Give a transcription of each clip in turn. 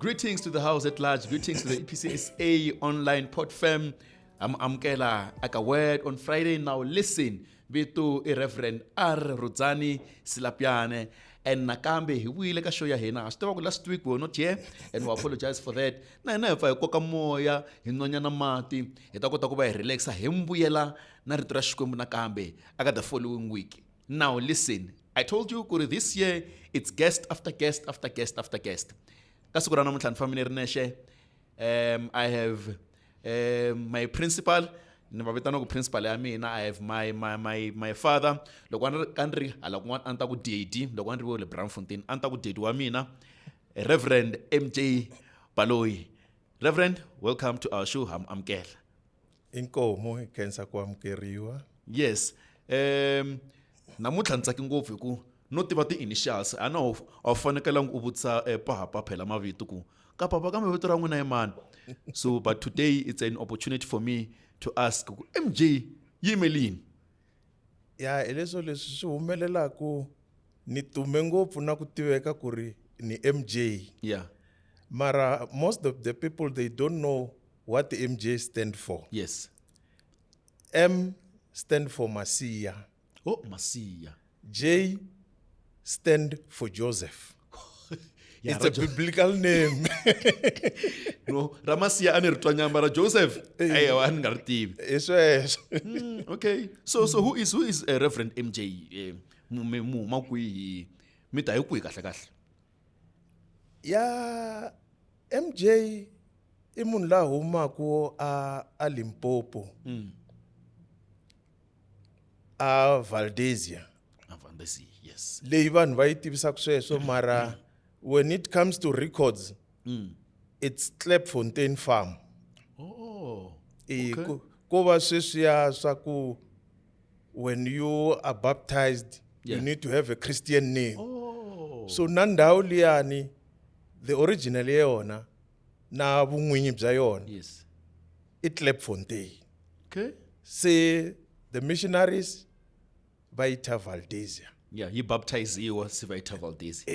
Greetings to the house at large. Greetings to the EPCSA online pod fam. I'm Amkela Akawed on Friday. Now listen, Bitu Reverend R. Rudzani Silapiane and Nakambe. He will like a show ya hena. Last week we were not here, and we apologize for that. Na if I koka moya hinonya na mati. Itako tako ba relaxa hembuyela na ritrashkum Nakambe. I got the following week. Now listen. I told you Kuri, this year it's guest after guest after guest after guest. I have my principal. I have my father. Reverend MJ Paloi. Reverend, welcome to our show. I'm Kel. Inkomo ikenza kwamkeriwa. Yes. Namutlha ntsaki ngopfu hi ku no tiva ti-initials a na a fanekelangi u vutisa papa phela mavito ku ka papa ka mavito ra n'wina hi mani. So but today it's an opportunity for me to ask MJ yi yimelini. Ya leswo leswi swi humelelaku ni tume ngopfu na ku tiveka ku ri ni MJ. Yeah. Mara most of the people they don't know what the MJ stand for. Yes. M stand for Masiya. Oh, Masiya. J stand for Joseph. Yeah, it's a biblical name. No, Ramasiya ani ri twa nyama ra Joseph. Hey, a ni nga ri tivi. Okay. So who is Reverend MJ? Ma kwihi? Mi ta hi kwihi kahle kahle? Ya MJ I munhu la humaku a Limpopo. A Valdezia. Valdezia, yes. Leyi vanhu va yi tivisaku sweswo mara when it comes to records it's Klepfontein Farm. Oh. Okay. Ko va sweswiya swa ku when you are baptized you need to have a Christian name. Oh. So na ndhawu liyani the original ya yona na vun'winyi bya yona. Yes. I Klepfontein. Okay. Se the missionaries Baita Valdezia. Yeah, he baptized you was Vaita Valdezia.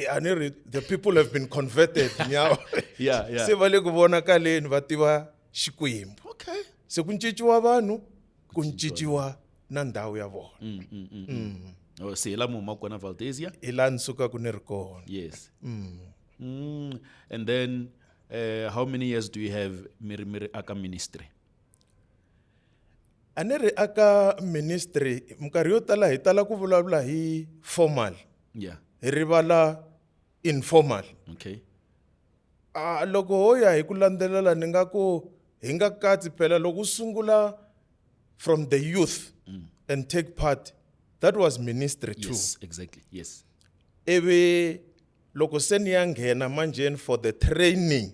The people have been converted now. Yeah. Se vale ku vonakaleni va tiva Xikwembu. Okay. Se ku cinciwa vanhu ku cinciwa na ndhawu ya vona. Oh, se la muma kona Valdezia. I la nsuka ku ni ri kona. Yes. And then how many years do you have Miri Aka ministry? A ni ri aka ministry minkarhi yo tala hi tala ku vulavula hi formal. Yeah. Hi rivala informal. Okay. Loko ho ya hi ku landzelela ni nga ku hi nga katsi phela loko sungula from the youth and take part, that was ministry too. Yes, exactly. Yes. Ewe loko se ni ya nghena manjeni for the training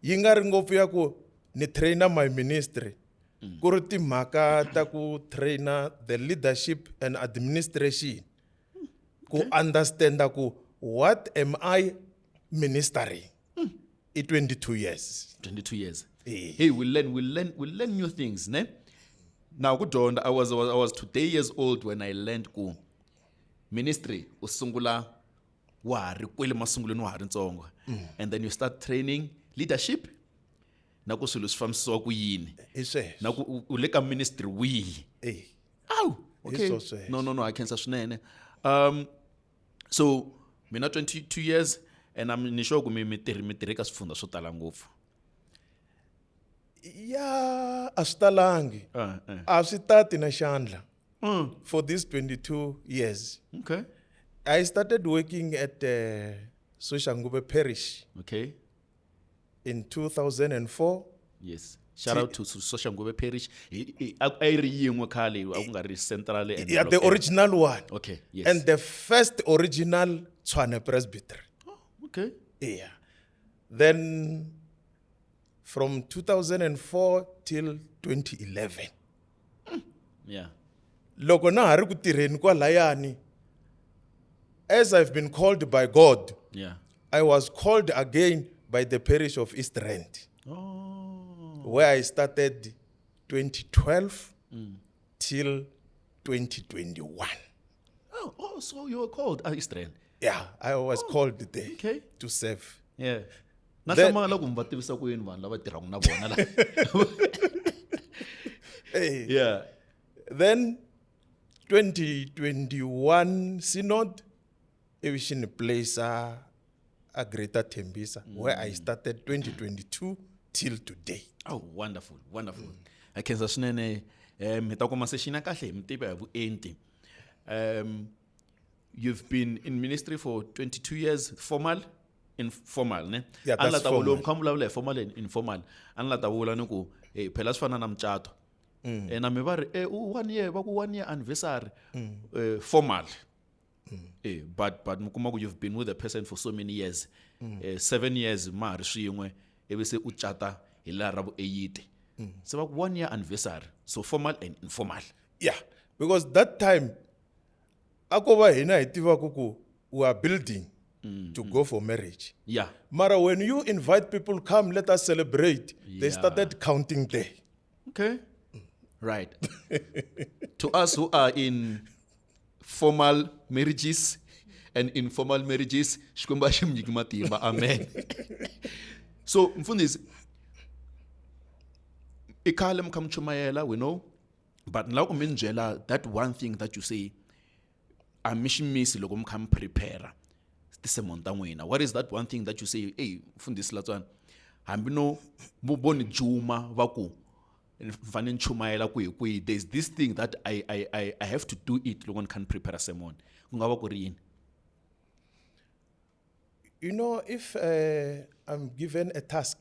yi nga ri ngopfu ya ku ni trainer my ministry ku ri timhaka ta ku trainer the leadership and administration ku understanda ku what am I ministering in 22 years. 22 years. Eh. Hey, we'll learn new things, ne? Now good on. I was 2 years old when I learned ku ministry usungula wa ri kwele masungulweni wa ha ri ntsongo. And then you start training leadership. Na ku swilo swi fambisiwa ku yini. Na ku u le ka ministry wihi. Aw, okay. No, I can't say swinene. So mina 22 years and I'm ni sure ku mi tirhi ka swifundza swo tala ngopfu. Ya a swi talangi. A swi tati na xandla. For these 22 years. Okay. I started working at Soshangube Parish. Okay. In 2004. Yes. Shout out to Soshangube Parish. I ri yin'we khale a ku nga ri central and yeah, the original one. Okay. Yes. And the first original Tshwane Presbytery. Oh, okay. Yeah. Then from 2004 till 2011. Yeah. Loko na hari ku tirheni kwalayani, as I've been called by God, Yeah. I was called again by the parish of East Rand, where I started 2012 till 2021. Oh, so you were called East Rand. Yeah, I was called there Okay. to serve. Yeah. na hlamala ku mi va tivisa ku yini vanhu lava tirhaka na vona la. Hey. Yeah. Then 2021 synod, Evision place a Greater Tembisa, where I started 2022 till today. Oh, wonderful, wonderful. Akhenza swinene hi ta kuma session ya kahle hi mi tiva hi vuenti. You've been in ministry for 22 years, formal, informal, ne? Yeah, that's formal. Khamula formal and informal. Anla ta vula ni ku phela swi fana na mucato. Na mi va ri 1 year va ku 1 year anniversary formal. But mukuma you've been with a person for so many years. 7 years ma ri swin'we ivi se u cata hi la ra vu 80. So va ku 1 year anniversary. So formal and informal. Yeah, because that time, akova hina hi tivaku ku we are building to go for marriage. Yeah. Mara, when you invite people, come, let us celebrate, they Yeah. started counting there. Okay. Right. To us who are in formal marriages and informal marriages, Xikwembu a xi mi nyiki matimba. Amen. So, mfundisi, i khale mi kha mi chumayela, we know, but la ku mi ni byela that one thing that you say, a mi xi misi loko mi kha mi prepare tisermon ta n'wina. What is that one thing that you say, hey, mfundisi Latswana, hambi no vo ni juma va ku fane ni chumayela kwihi, there's this thing that I have to do it loko ni kha ni prepare sermon. Ku nga va ku ri yini? You know, if I'm given a task,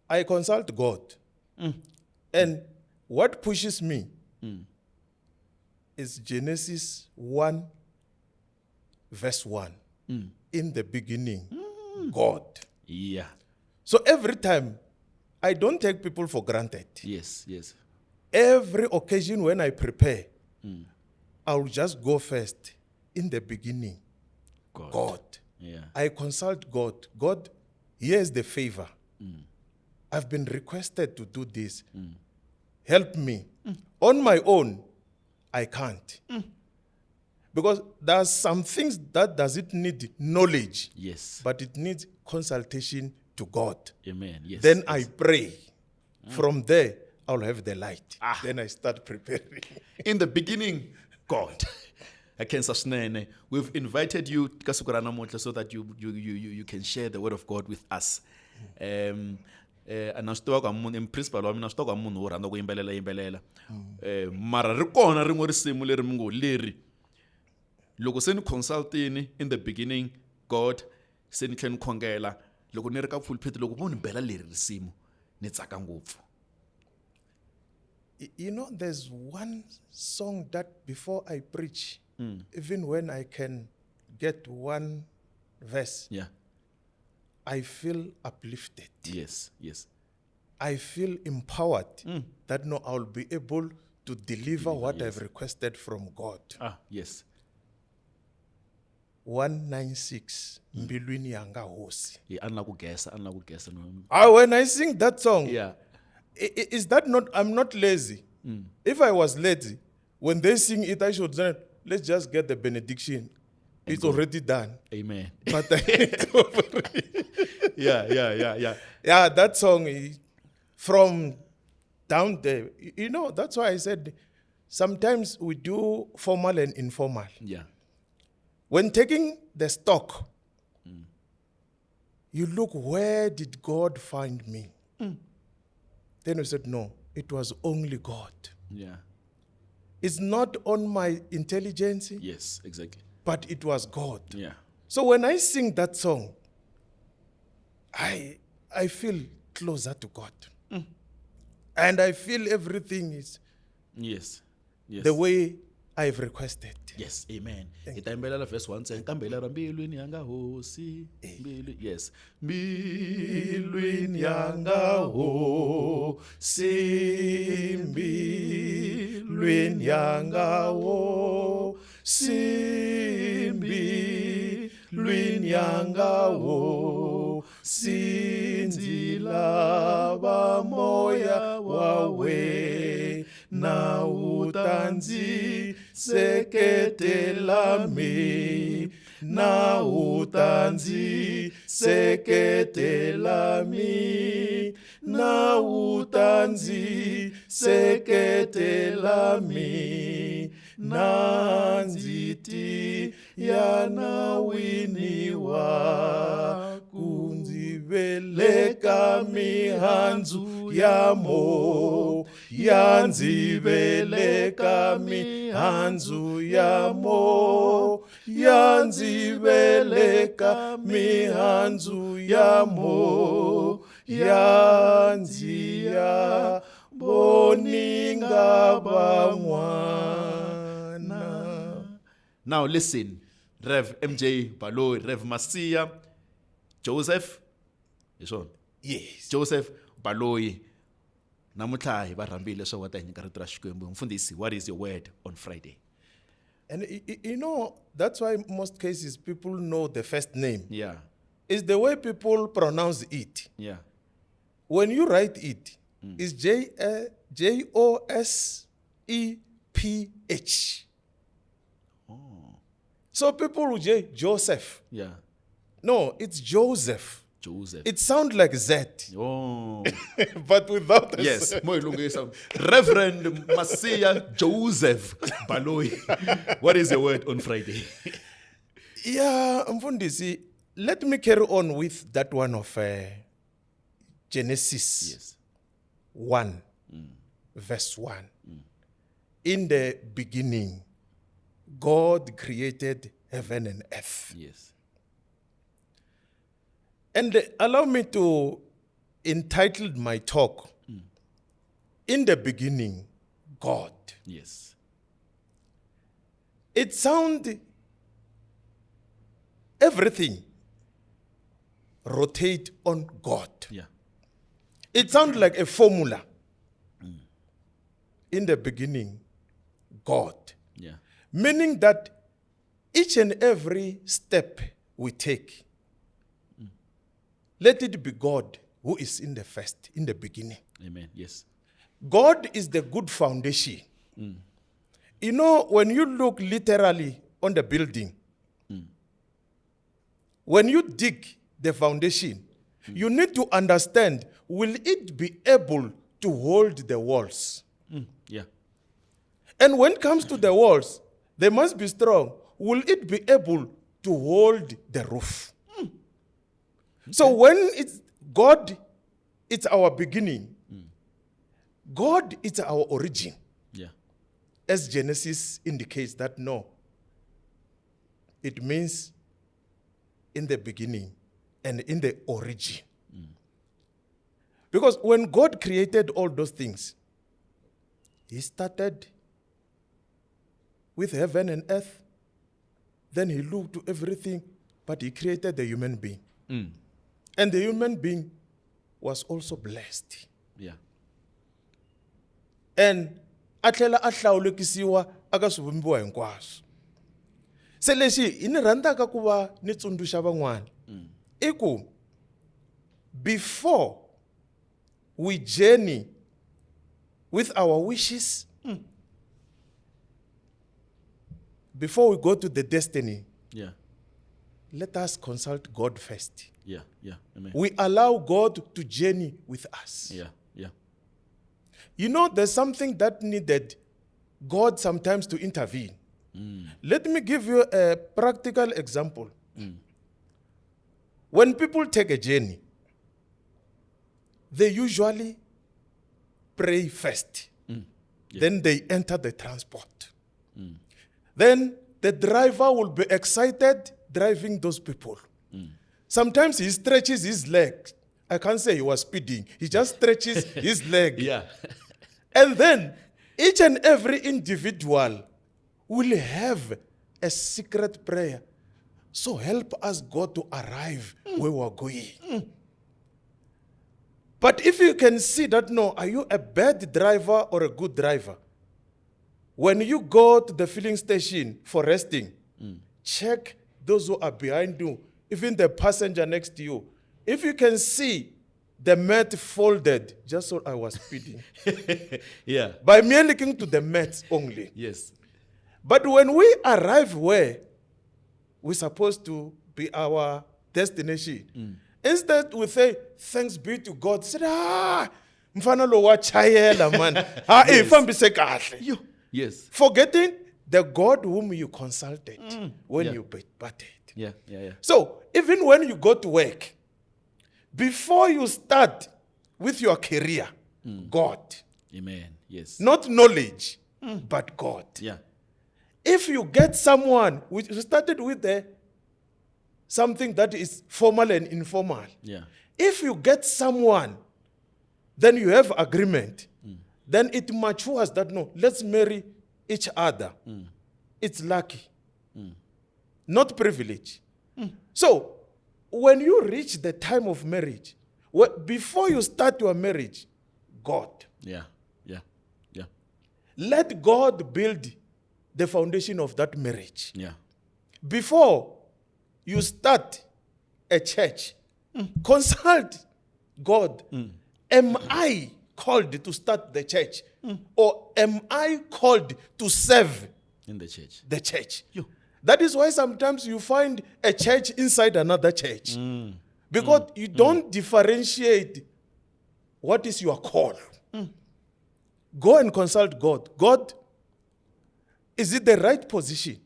I consult God. And what pushes me is Genesis 1, verse 1. In the beginning, God. Yeah. So every time, I don't take people for granted. Yes, yes. Every occasion when I prepare, I'll just go first. In the beginning, God. Yeah. I consult God. God, here's the favor. I've been requested to do this. Help me. On my own, I can't. Because there's some things that doesn't need knowledge, Yes. but it needs consultation to God. Amen. Yes. Then yes. I pray. From there, I'll have the light. Then I start preparing. In the beginning, God. Akhenza swinene. We've invited you ka siku ra namuntlha so that you can share the word of God with us. Na swi tiva ku munhu principal wa mina swi tiva ku munhu wo rhandza ku yimbelela. Mara ri kona rin'we risimu leri mi ngo leri. Loko se ni consultini in the beginning, God, se ni tlhela ni khongela. Loko ni ri ka pulpit loko vo ni bela leri risimu ni tsaka ngopfu. You know, there's one song that before I preach, even when I can get one verse, Yeah. I feel uplifted. Yes. Yes. I feel empowered that no, I'll be able to deliver what yes. I've requested from God. Yes. 196, Mbilwini Yanga Hosi. Yeah, anla ku guessa no. When I sing that song, Yeah. is that not, I'm not lazy. If I was lazy, when they sing it, I should say, let's just get the benediction. It's already done. Amen. But I Yeah. yeah, that song from down there. You know, that's why I said sometimes we do formal and informal. Yeah. When taking the stock, you look, where did God find me? Then we said, no, it was only God. Yeah. It's not on my intelligence, Yes, exactly. but it was God. Yeah. So when I sing that song, I feel closer to God. And I feel everything is Yes. Yes. the way I've requested. Yes, amen. Itayimbelela verse 1 saying kambela mbilwini yanga hosi. Yes. Mbilwini yanga hosi. Mbilwini yanga hosi. Mbilwini yanga hosi. Ndilava moya wawe na utanzi seketela mi na utanzi seketela mi, na utanzi seketela mi, na nziti yana winiwa kunzibeleka mihandzu yamo, yanzibeleka mihandzu yamo, yanzibeleka mihandzu yamo, yanziya boninga bangwana. Now listen, Rev MJ Baloyi, Rev Masia, Joseph, yeswona? Yes. Joseph Baloyi. Namutlha hi varhambile swa wata hi nyika rito ra Xikwembu. Mfundhisi, what is your word on Friday? And you know, that's why most cases people know the first name. Yeah, It's the way people pronounce it. yeah. When you write it, it's Joseph. So people will say Joseph. Yeah. No, it's Joseph. Joseph. It sounds like Z, Oh. but without a Yes, Z. moyilungisa. Reverend Masia Joseph Baloyi. What is your word on Friday? Yeah, Mfundisi, let me carry on with that one of Genesis Yes. 1, verse 1. In the beginning, God created heaven and earth. Yes. And allow me to entitle my talk, In the Beginning, God. Yes. It sounds, everything rotate on God. Yeah. It sounds like a formula. In the beginning, God. Yeah. Meaning that each and every step we take, let it be God who is in the beginning. Amen. Yes. God is the good foundation. You know, when you look literally on the building, when you dig the foundation, you need to understand, will it be able to hold the walls? Yeah. And when it comes to the walls, they must be strong. Will it be able to hold the roof? So when it's God, it's our beginning. God is our origin. Yeah. As Genesis indicates that no. It means in the beginning and in the origin. Because when God created all those things, He started with heaven and earth. Then He looked to everything, but He created the human being. And the human being was also blessed. Yeah. And a tlhela a hlawulekisiwa aka swivumbiwa hinkwaswo. Se lexi hi ni rhandzaka ku va ni tsundzuxa van'wana i ku before we journey with our wishes, before we go to the destiny, Yeah. let us consult God first. Yeah. Yeah. Amen. We allow God to journey with us. Yeah. Yeah. You know, there's something that needed God sometimes to intervene. Let me give you a practical example. When people take a journey, they usually pray first. Then they enter the transport. Then the driver will be excited driving those people. Sometimes he stretches his leg. I can't say he was speeding. He just stretches his leg. Yeah. And then each and every individual will have a secret prayer. So help us, God, to arrive where we're going. But if you can see that, no, are you a bad driver or a good driver? When you go to the filling station for resting, check those who are behind you, even the passenger next to you. If you can see the mat folded, just so I was speeding, Yeah. by mere looking to the mat only. Yes. But when we arrive where we're supposed to be our destination. Instead, we say, thanks be to God. Said, mfana lo wa chayela man. Fambise kahle. Yes. Forgetting the God whom you consulted when you batted. Yeah. So, even when you go to work, before you start with your career, God. Amen. Yes. Not knowledge, but God. Yeah. If you get someone, we started with something that is formal and informal. Yeah. If you get someone, then you have agreement. Then it matures that, no, let's marry each other. It's lucky, not privilege. So, when you reach the time of marriage, before you start your marriage, God. Yeah. Let God build the foundation of that marriage. Yeah. Before you start a church, consult God. Am I called to start the church? Or am I called to serve In the church. the church? Yo. That is why sometimes you find a church inside another church. Because you don't differentiate what is your call. Go and consult God. God, is it the right position?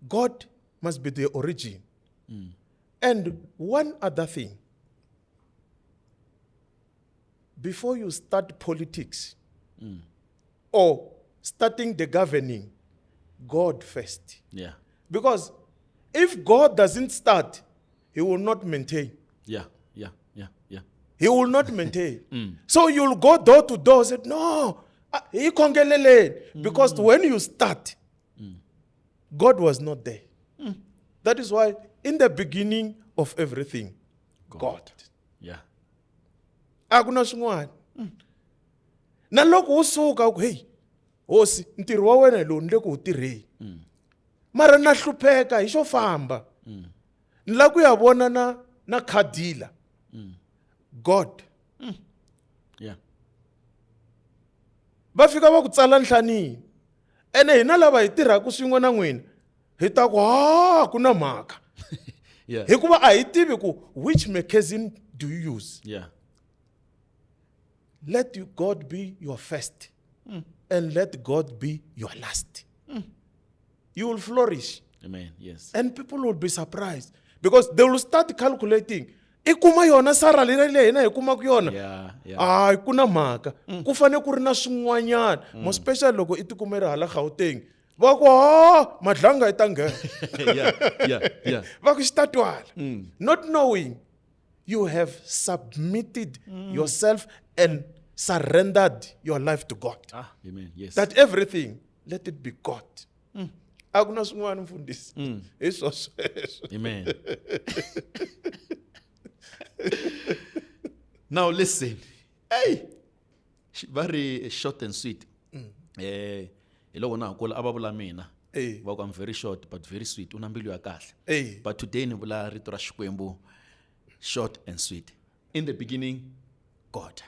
God must be the origin. And one other thing. Before you start politics or starting the governing, God first. Yeah. Because if God doesn't start, he will not maintain. Yeah. He will not maintain. So you'll go door to door and say, no, because when you start, God was not there. That is why in the beginning of everything, God. Yeah. Akuna swin'wana. Na loko usuka hey, hosi ntirho wa wena lo ni le ku tirheni. Mara na hlupheka hi xo famba. Ni la ku ya vona na khadila. God. Yeah. Va fika va ku tsala nhlanini. Ene hina lava hi tirhaka swin'we na n'wina. Hi ta ku ku na mhaka. Yeah. Hikuva a hi tivi ku which mechanism do you use? Yeah. Let God be your first. And let God be your last. You will flourish. Amen. Yes. And people will be surprised. Because they will start calculating. Ikuma yona sara lele hina ikuma ku yona. Yeah. Kuna mhaka. Ku fane ku ri na swin'wanyana. Mo special loko itikuma ri hala Gauteng. Va ku madlanga ita nghena. Yeah. Va ku xitatwala. Not knowing you have submitted yourself and surrendered your life to God. Amen. Yes. That everything, let it be God. Akuna swin'wana mfundisi. Hi sweswo. Amen. Now listen. Hey. Very short and sweet. Hello na kola ababula mina. I'm very short but very sweet. Una mbilu ya kahle. But today ni vula rito ra Xikwembu, short and sweet. In the beginning, God.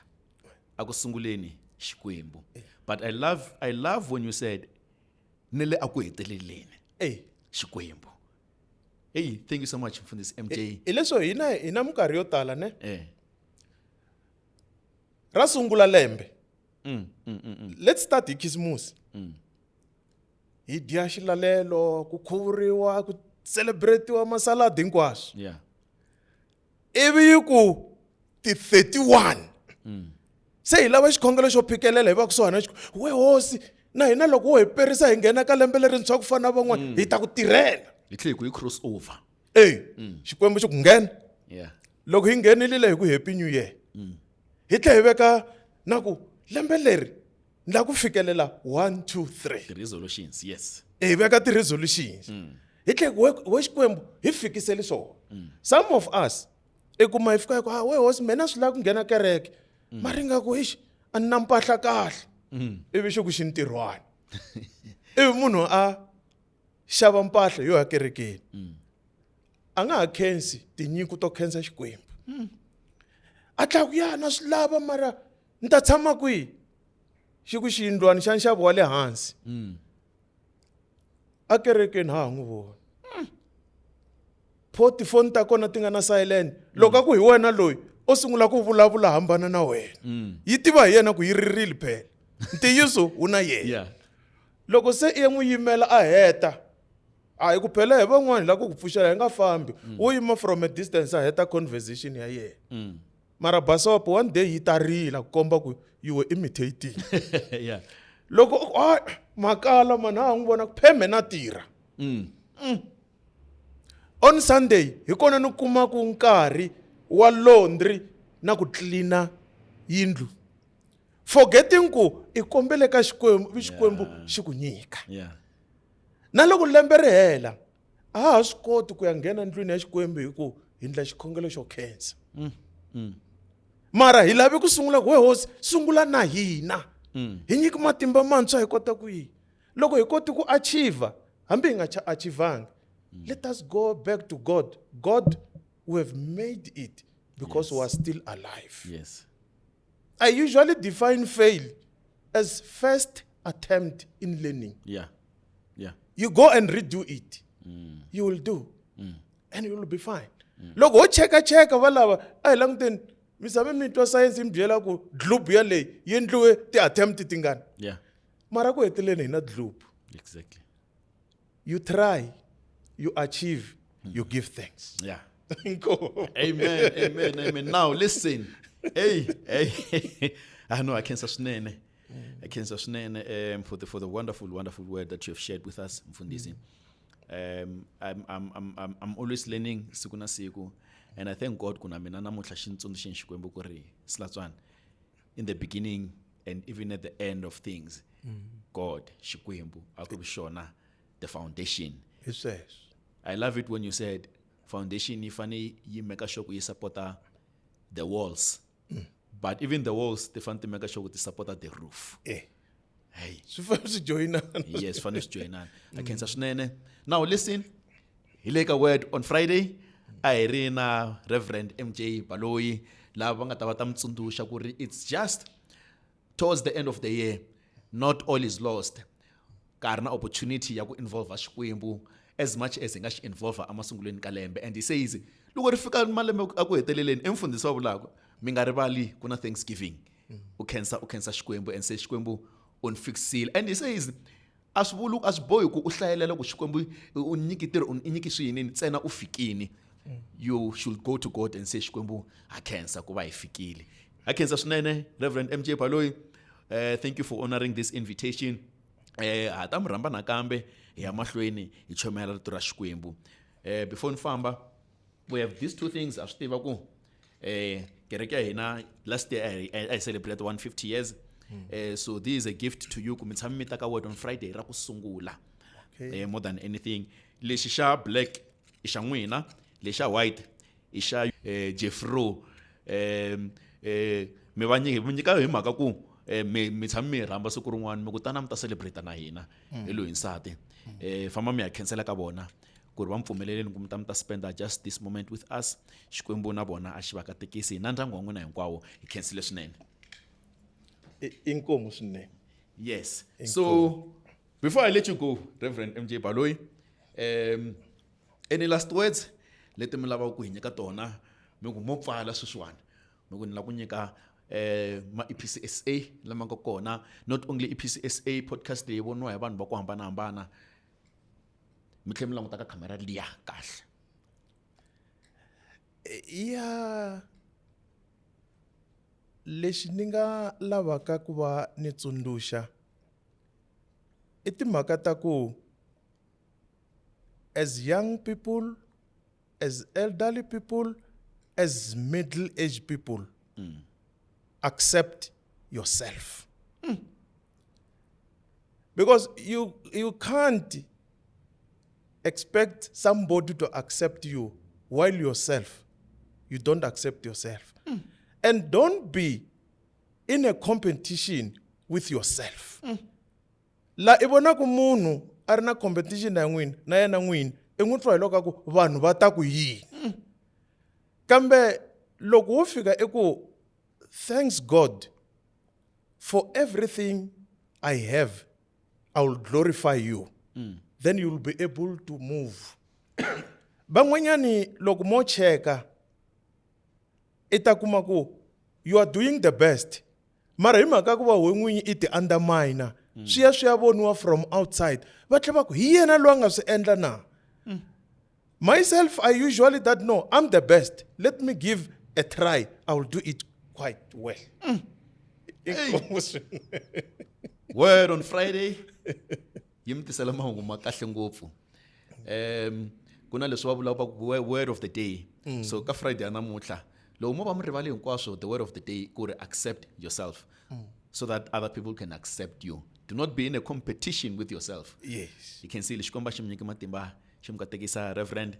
Akusunguleni Xikwembu. But I love when you said nele akuheteleleni. Xikwembu. Hey, thank you so much for this, MJ. Ileswo hina minkarhi yo tala ne. Ra sungula lembe. Let's start hi Christmas. Hi dya xilalelo, ku khuvuriwa, ku celebratiwa masaladi hinkwaswo. Yeah. Ivi yi ku ti 31. Se hi lava xikhongelo xo phikelela hi va kusuhana we hosi na hina loko wo hi perisa hi nghena ka lembe lerintshwa ku fana van'wana hi ta ku tirhela. Hi tlhe ku cross over. Xikwembu xi ku nghena. Yeah. Loko hi nghenile hi ku happy new year. Hi tlhe hi veka na ku lembe leri la ku fikelela 1 2 3. The resolutions, yes. Hi veka ti resolutions. Hi tlhe we Xikwembu hi fikisele swona. Some of us ekuma hi fika ku we hosi mina swi la ku nghena kereke. Mara nga ku a na mpahla kahle. Ivi xi ku xi ntirhwana. Ivi munhu a xava mpahla yo ya kerekeni. A nga ha khensi tinyiko to khensa Xikwembu. A tla ku ya na swi lava mara ni ta tshama kwihi? Xi ku xiyindlwana xa nxavo wa le hansi. A kerekeni ha n'wi vona. pho tifoni ta kona ti nga na silent loko a ku hi wena loyi o sungula ku vulavula hambana na wena yi tiva hi yena ku yi ririle phela ntiyiso wu na yena Yeah. loko se i n'wi yimela a heta a hi ku phela hi van'wani la ku ku pfuxela hi nga fambi wo yima from a distance a heta conversation ya yena mara basopo one day yi tarila ku komba ku you were imitating Yeah. loko makala mani ha n'wi vona ku pheme na tirha on Sunday hi kona ni kumaku nkarhi wa laundry na ku cleana yindlu forgetting ku i kombele ka xikwembu xi ku nyika Yeah. na loko lembe ri hela a ha swi koti ku ya nghena ndlwini ya xikwembu hi ku hi ndla xikhongelo xo khensa mara hi lavi ku sungula ku we hosi sungula na hina hi nyiki matimba mantshwa hi kota ku yi loko hi koti ku achieve hambi hi nga achievangi let us go back to God we have made it because we are still alive. Yes. I usually define fail as first attempt in learning. Yeah. Yeah. You go and redo it. You will do. And you will be fine. Loko ho cheka va lava a hi languteni misava mi twa science mi byela ku globe ya leyi yi endliwe ti-attempt tingani Yeah. mara ku heteleni hi na globe. Exactly. You try, you achieve, you give thanks. Yeah. Inkomo. Amen. Amen. Amen. Now listen. Hey. I know I can't sustain. I can't sustain for the wonderful word that you have shared with us, Mfundisi. I'm always learning siku na siku, and I thank God kuna mina namuhla xintsundzuxi xikwembu ku ri Slatswana, in the beginning and even at the end of things, God xikwembu aku xona the foundation. It says. I love it when you said foundation ifani yi make sure ku yi supporta the walls. But even the walls they fanele make sure ku ti supporta the roof. Hey. Swi fanele swi joina. Yes, fanele swi joina. I can swinene. Now listen. Hi le ka word on Friday. A hi ri na Reverend MJ Baloyi lava nga ta va ta mitsundzuxa ku ri it's just towards the end of the year. Not all is lost. Ka ri na opportunity ya ku involve xikwembu as much as hi nga xi involve amasungulweni ka lembe, and he says loko ri fika malembe aku heteleleni emfundisi wa vulako mi nga rivali ku na Thanksgiving u khensa xikwembu and say xikwembu on fixile, and he says a swi bohi ku u hlayelela ku xikwembu u nyiki swiyini ntsena u fikini. You should go to God and say xikwembu ha khensa ku va hi fikile. Ha khensa swinene Reverend MJ Baloyi. Thank you for honoring this invitation. Ha ta mi rhamba nakambe hi ya mahlweni hi chomela rito ra xikwembu. Before ni famba, we have these two things. A swi tiva ku kereke ya hina last year I celebrated 150 years. So this is a gift to you ku mi tshami mi ta ka word on Friday ra ku sungula. More than anything, lexi xa black i xa n'wina, lexi xa white i xa Jeffro. Mi va nyika hi mhaka ku mi tshami mi rhamba siku rin'wana mi kutana mi ta celebrate na hina hi loyi nsati. Famba mi ya khensela ka vona ku ri va mpfumeleleni ku mi ta spenda just this moment with us. Xikwembu na vona a xi va katekisi na ndyangu wa n'wina hinkwawo hi khensile swinene. Inkomo swinene. Yes. So before I let you go, Reverend MJ Baloyi, any last words? Leti mi lava ku hi nyika tona mi ku mo pfala sweswiwani mi ku ni la ku nyika ma EPCSA lama nga kona, not only EPCSA podcast leyi voniwa hi vanhu va ku hambanahambana. Mi tlhela mi languta ka camera liya kahle. Ya lexi ni nga lavaka ku va ni tsundzuxa i timhaka ta ku as young people, as elderly people, as middle-aged people, accept yourself. Because you can't expect somebody to accept you while yourself, you don't accept yourself. And don't be in a competition with yourself. La ibona ku munhu a ri na competition na n'wina na yena n'wini i n'wi twa hi loko ku vanhu va ta ku yini. Kambe loko wo fika eku thanks God for everything I have, I will glorify you. Then you will be able to move van'wanyani loko mo cheka i ta kuma ku you are doing the best mara hi mhaka ku va hoyi n'winyi i ti undermine swi ya voniwa from outside va tlhela va ku hi yena loyi a nga swi endla na myself I usually that no I'm the best let me give a try I will do it quite well Word on Friday yi mi tisela mahungu ma kahle ngopfu ku na leswi va vulaka word of the day so ka Friday ya namuntlha loko mo va mi rivali hinkwaswo the word of the day ku ri accept yourself so that other people can accept you. Do not be in a competition with yourself. Yes. You can see Xikomba xi mi nyiki matimba xi mi katekisa Reverend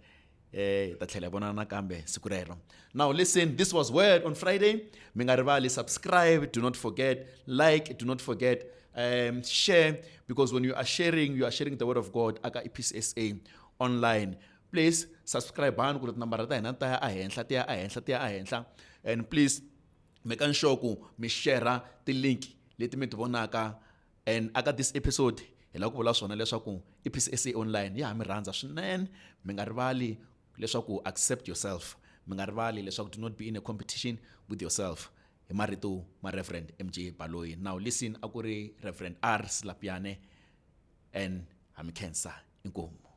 ta tlhela vonana nakambe siku rero. Now listen, this was Word on Friday. Mi nga rivali subscribe, do not forget, like, do not forget, share, because when you are sharing the word of God aka EPCSA online. Please subscribe bani ku ri tinambara ta hina ta ya ahenhla and please make sure ku mi share ti-link leti mi ti vonaka and aka this episode hi la ku vula swona leswaku EPCSA online ya mi rhandza swinene mi nga rivali leswaku accept yourself mi nga rivali leswaku do not be in a competition with yourself hi marito ma Reverend MJ Baloyi. Now listen, a ku ri Reverend R Silapiane and I'm Kensa Inkomo.